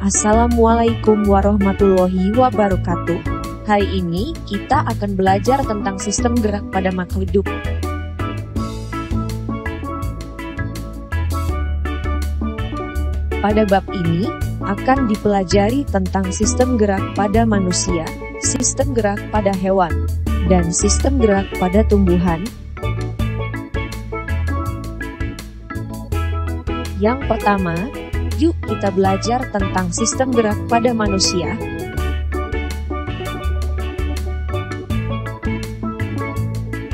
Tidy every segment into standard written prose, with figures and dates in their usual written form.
Assalamualaikum warahmatullahi wabarakatuh. Hari ini kita akan belajar tentang sistem gerak pada makhluk hidup. Pada bab ini akan dipelajari tentang sistem gerak pada manusia, sistem gerak pada hewan, dan sistem gerak pada tumbuhan. Yang pertama, yuk kita belajar tentang sistem gerak pada manusia.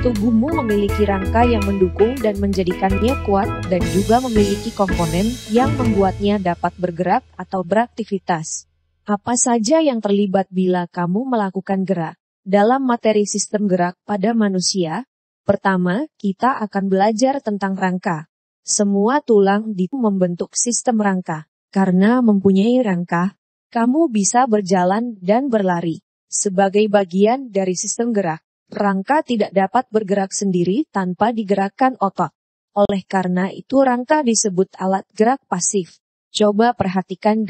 Tubuhmu memiliki rangka yang mendukung dan menjadikannya kuat dan juga memiliki komponen yang membuatnya dapat bergerak atau beraktivitas. Apa saja yang terlibat bila kamu melakukan gerak? Dalam materi sistem gerak pada manusia, pertama kita akan belajar tentang rangka. Semua tulang membentuk sistem rangka. Karena mempunyai rangka, kamu bisa berjalan dan berlari. Sebagai bagian dari sistem gerak, rangka tidak dapat bergerak sendiri tanpa digerakkan otot. Oleh karena itu rangka disebut alat gerak pasif. Coba perhatikan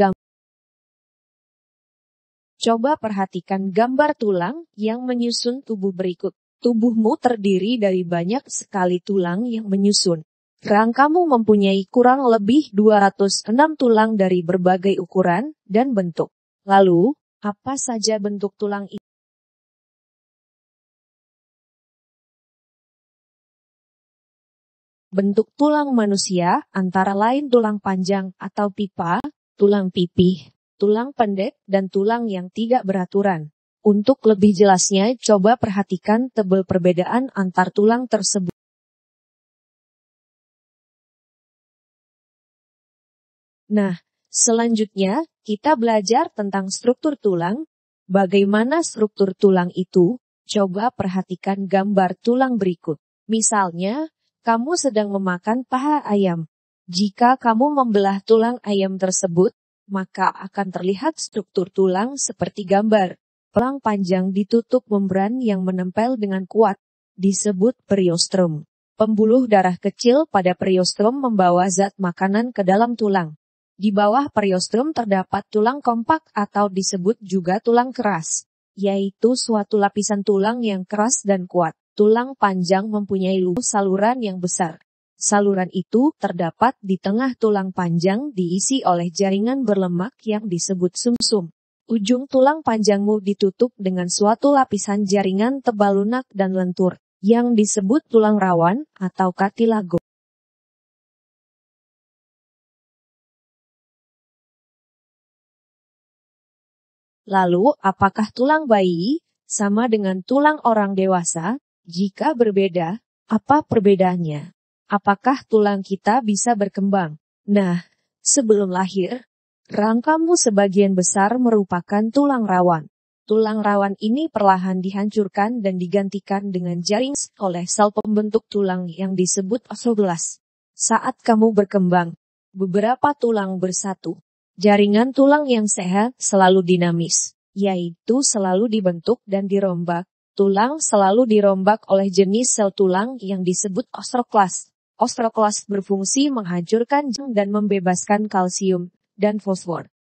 gambar tulang yang menyusun tubuh berikut. Tubuhmu terdiri dari banyak sekali tulang yang menyusun. Rangkamu mempunyai kurang lebih 206 tulang dari berbagai ukuran dan bentuk. Lalu, apa saja bentuk tulang itu? Bentuk tulang manusia antara lain tulang panjang atau pipa, tulang pipih, tulang pendek, dan tulang yang tidak beraturan. Untuk lebih jelasnya, coba perhatikan tebal perbedaan antar tulang tersebut. Nah, selanjutnya kita belajar tentang struktur tulang. Bagaimana struktur tulang itu? Coba perhatikan gambar tulang berikut. Misalnya, kamu sedang memakan paha ayam. Jika kamu membelah tulang ayam tersebut, maka akan terlihat struktur tulang seperti gambar. Tulang panjang ditutup membran yang menempel dengan kuat, disebut periostrum. Pembuluh darah kecil pada periostrum membawa zat makanan ke dalam tulang. Di bawah periostrum terdapat tulang kompak atau disebut juga tulang keras, yaitu suatu lapisan tulang yang keras dan kuat. Tulang panjang mempunyai saluran yang besar. Saluran itu terdapat di tengah tulang panjang diisi oleh jaringan berlemak yang disebut sumsum. Ujung tulang panjangmu ditutup dengan suatu lapisan jaringan tebal lunak dan lentur, yang disebut tulang rawan atau cartilago. Lalu, apakah tulang bayi sama dengan tulang orang dewasa? Jika berbeda, apa perbedaannya? Apakah tulang kita bisa berkembang? Nah, sebelum lahir, rangkamu sebagian besar merupakan tulang rawan. Tulang rawan ini perlahan dihancurkan dan digantikan dengan jaring oleh sel pembentuk tulang yang disebut osteoblas. Saat kamu berkembang, beberapa tulang bersatu. Jaringan tulang yang sehat selalu dinamis, yaitu selalu dibentuk dan dirombak. Tulang selalu dirombak oleh jenis sel tulang yang disebut osteoklas. Osteoklas berfungsi menghancurkan dan membebaskan kalsium dan fosfor.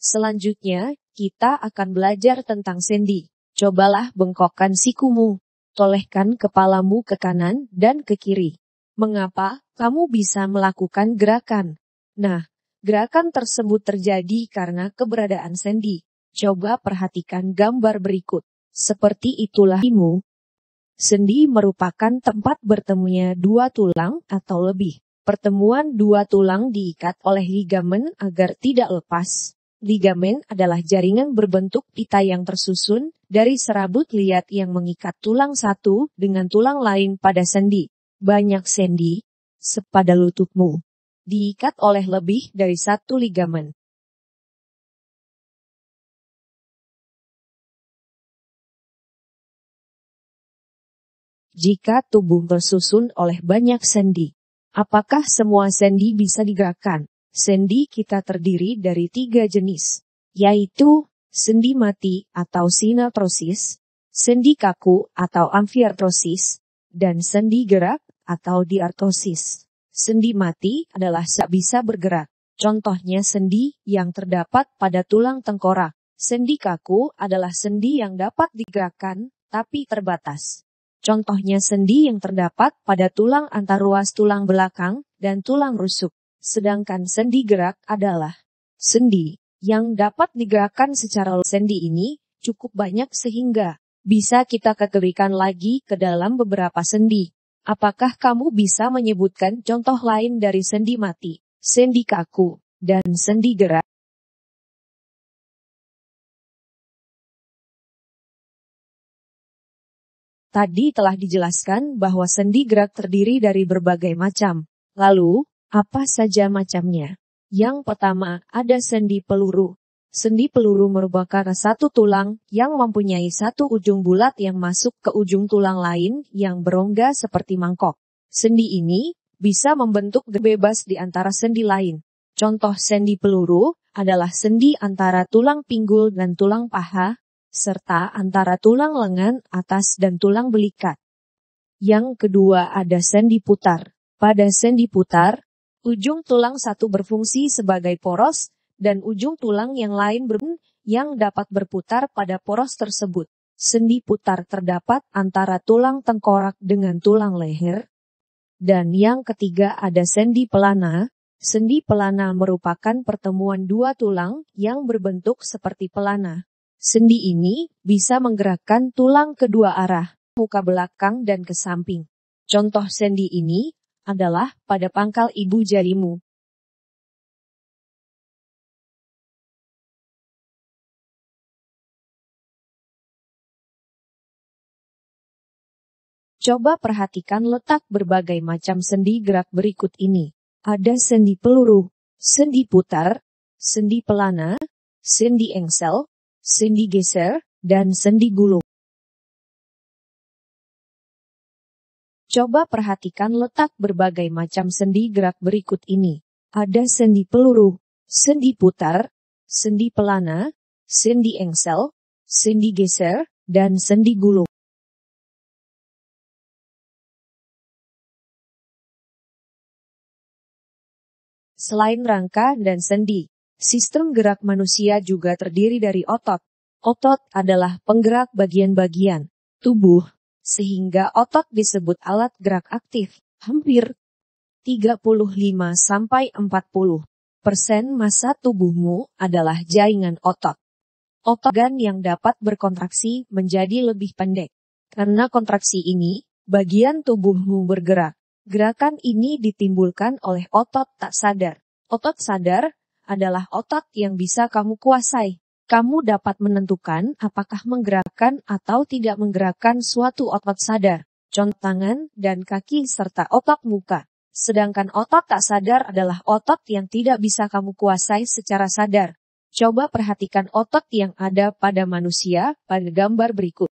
Selanjutnya, kita akan belajar tentang sendi. Cobalah bengkokkan sikumu, tolehkan kepalamu ke kanan dan ke kiri. Mengapa kamu bisa melakukan gerakan? Nah, gerakan tersebut terjadi karena keberadaan sendi. Coba perhatikan gambar berikut. Seperti itulah sendi. Sendi merupakan tempat bertemunya dua tulang atau lebih. Pertemuan dua tulang diikat oleh ligamen agar tidak lepas. Ligamen adalah jaringan berbentuk pita yang tersusun dari serabut liat yang mengikat tulang satu dengan tulang lain pada sendi. Banyak sendi, sepada lututmu, diikat oleh lebih dari satu ligamen. Jika tubuh tersusun oleh banyak sendi, apakah semua sendi bisa digerakkan? Sendi kita terdiri dari 3 jenis, yaitu sendi mati atau sinartrosis, sendi kaku atau amfiartrosis, dan sendi gerak atau diartrosis. Sendi mati adalah tak bisa bergerak. Contohnya sendi yang terdapat pada tulang tengkorak. Sendi kaku adalah sendi yang dapat digerakkan, tapi terbatas. Contohnya sendi yang terdapat pada tulang antaruas tulang belakang dan tulang rusuk. Sedangkan sendi gerak adalah sendi yang dapat digerakkan secara sendi ini cukup banyak sehingga bisa kita kategorikan lagi ke dalam beberapa sendi. Apakah kamu bisa menyebutkan contoh lain dari sendi mati, sendi kaku, dan sendi gerak? Tadi telah dijelaskan bahwa sendi gerak terdiri dari berbagai macam. Lalu, apa saja macamnya? Yang pertama, ada sendi peluru. Sendi peluru merupakan satu tulang yang mempunyai satu ujung bulat yang masuk ke ujung tulang lain yang berongga seperti mangkok. Sendi ini bisa membentuk bebas di antara sendi lain. Contoh sendi peluru adalah sendi antara tulang pinggul dan tulang paha, serta antara tulang lengan atas dan tulang belikat. Yang kedua ada sendi putar. Pada sendi putar, ujung tulang satu berfungsi sebagai poros, dan ujung tulang yang lain yang dapat berputar pada poros tersebut. Sendi putar terdapat antara tulang tengkorak dengan tulang leher. Dan yang ketiga ada sendi pelana. Sendi pelana merupakan pertemuan dua tulang yang berbentuk seperti pelana. Sendi ini bisa menggerakkan tulang kedua arah, muka belakang dan ke samping. Contoh sendi ini adalah pada pangkal ibu jarimu. Coba perhatikan letak berbagai macam sendi gerak berikut ini. Ada sendi peluru, sendi putar, sendi pelana, sendi engsel, sendi geser, dan sendi gulung. Coba perhatikan letak berbagai macam sendi gerak berikut ini. Ada sendi peluru, sendi putar, sendi pelana, sendi engsel, sendi geser, dan sendi gulung. Selain rangka dan sendi, sistem gerak manusia juga terdiri dari otot. Otot adalah penggerak bagian-bagian tubuh, sehingga otot disebut alat gerak aktif. Hampir 35-40% massa tubuhmu adalah jaringan otot. Otot yang dapat berkontraksi menjadi lebih pendek. Karena kontraksi ini, bagian tubuhmu bergerak. Gerakan ini ditimbulkan oleh otot tak sadar. Otot sadar adalah otot yang bisa kamu kuasai. Kamu dapat menentukan apakah menggerakkan atau tidak menggerakkan suatu otot sadar, contoh tangan dan kaki serta otot muka. Sedangkan otot tak sadar adalah otot yang tidak bisa kamu kuasai secara sadar. Coba perhatikan otot yang ada pada manusia pada gambar berikut.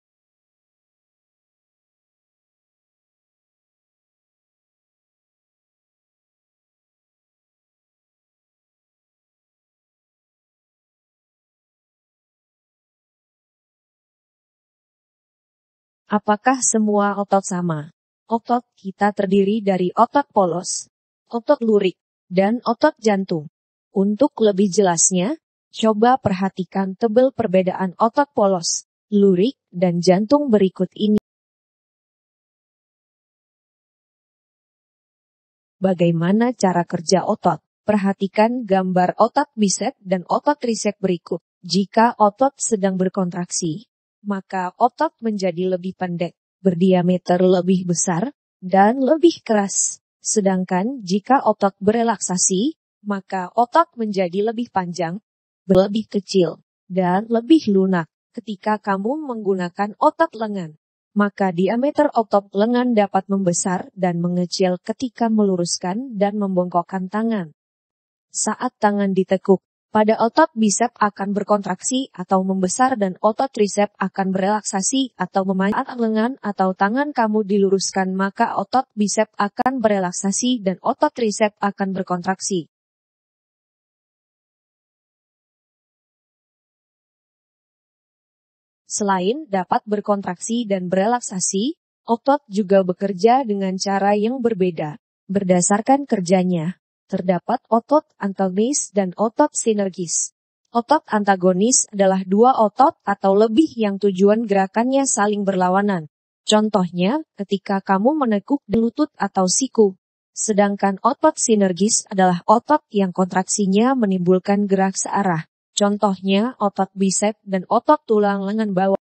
Apakah semua otot sama? Otot kita terdiri dari otot polos, otot lurik, dan otot jantung. Untuk lebih jelasnya, coba perhatikan tabel perbedaan otot polos, lurik, dan jantung berikut ini. Bagaimana cara kerja otot? Perhatikan gambar otot bisep dan otot tricep berikut. Jika otot sedang berkontraksi, maka otot menjadi lebih pendek, berdiameter lebih besar, dan lebih keras. Sedangkan jika otot berelaksasi, maka otot menjadi lebih panjang, lebih kecil, dan lebih lunak. Ketika kamu menggunakan otot lengan, maka diameter otot lengan dapat membesar dan mengecil ketika meluruskan dan membongkokkan tangan. Saat tangan ditekuk, pada otot bisep akan berkontraksi atau membesar dan otot tricep akan berelaksasi atau memanjang lengan atau tangan kamu diluruskan maka otot bisep akan berelaksasi dan otot tricep akan berkontraksi. Selain dapat berkontraksi dan berelaksasi, otot juga bekerja dengan cara yang berbeda. Berdasarkan kerjanya, terdapat otot antagonis dan otot sinergis. Otot antagonis adalah dua otot atau lebih yang tujuan gerakannya saling berlawanan. Contohnya, ketika kamu menekuk lutut atau siku. Sedangkan otot sinergis adalah otot yang kontraksinya menimbulkan gerak searah. Contohnya, otot bisep dan otot tulang lengan bawah.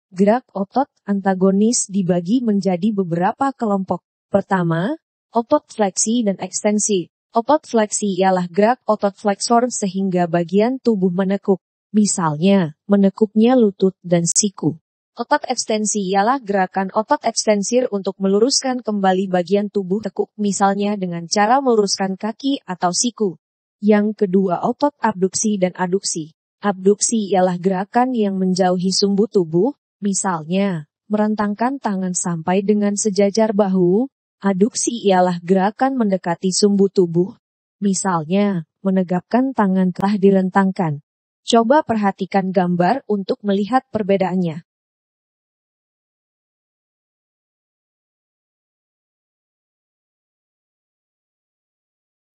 Gerak otot antagonis dibagi menjadi beberapa kelompok. Pertama, otot fleksi dan ekstensi. Otot fleksi ialah gerak otot fleksor sehingga bagian tubuh menekuk. Misalnya, menekuknya lutut dan siku. Otot ekstensi ialah gerakan otot ekstensir untuk meluruskan kembali bagian tubuh tekuk, misalnya dengan cara meluruskan kaki atau siku. Yang kedua, otot abduksi dan aduksi. Abduksi ialah gerakan yang menjauhi sumbu tubuh, misalnya, merentangkan tangan sampai dengan sejajar bahu. Aduksi ialah gerakan mendekati sumbu tubuh, misalnya, menegapkan tangan telah direntangkan. Coba perhatikan gambar untuk melihat perbedaannya.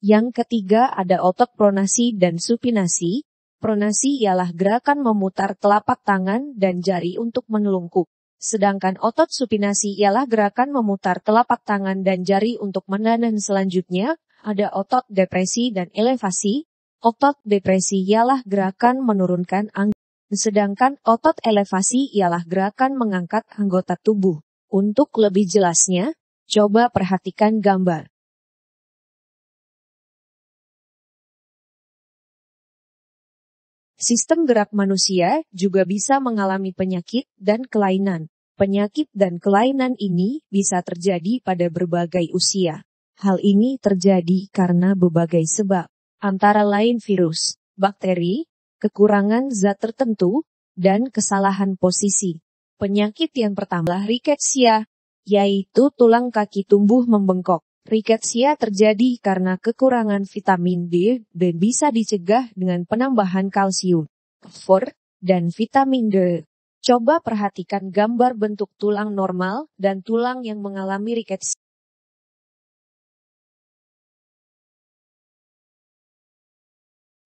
Yang ketiga ada otot pronasi dan supinasi. Pronasi ialah gerakan memutar telapak tangan dan jari untuk menelungkup. Sedangkan otot supinasi ialah gerakan memutar telapak tangan dan jari untuk menahan. Selanjutnya, ada otot depresi dan elevasi. Otot depresi ialah gerakan menurunkan anggota. Sedangkan otot elevasi ialah gerakan mengangkat anggota tubuh. Untuk lebih jelasnya, coba perhatikan gambar. Sistem gerak manusia juga bisa mengalami penyakit dan kelainan. Penyakit dan kelainan ini bisa terjadi pada berbagai usia. Hal ini terjadi karena berbagai sebab, antara lain virus, bakteri, kekurangan zat tertentu, dan kesalahan posisi. Penyakit yang pertama riketsia, yaitu tulang kaki tumbuh membengkok. Riketsia terjadi karena kekurangan vitamin D dan bisa dicegah dengan penambahan kalsium, fosfor, dan vitamin D. Coba perhatikan gambar bentuk tulang normal dan tulang yang mengalami riketsia.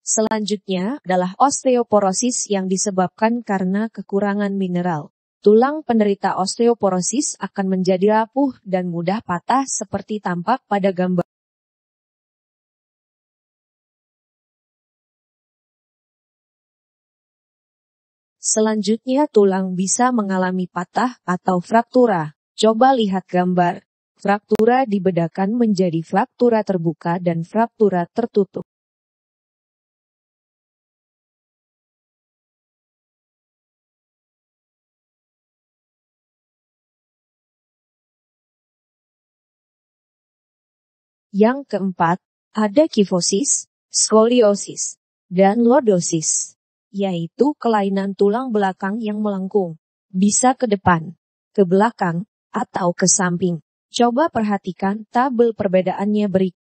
Selanjutnya adalah osteoporosis yang disebabkan karena kekurangan mineral. Tulang penderita osteoporosis akan menjadi rapuh dan mudah patah seperti tampak pada gambar. Selanjutnya tulang bisa mengalami patah atau fraktura. Coba lihat gambar. Fraktura dibedakan menjadi fraktura terbuka dan fraktura tertutup. Yang keempat, ada kifosis, skoliosis, dan lordosis, yaitu kelainan tulang belakang yang melengkung, bisa ke depan, ke belakang, atau ke samping. Coba perhatikan tabel perbedaannya berikut.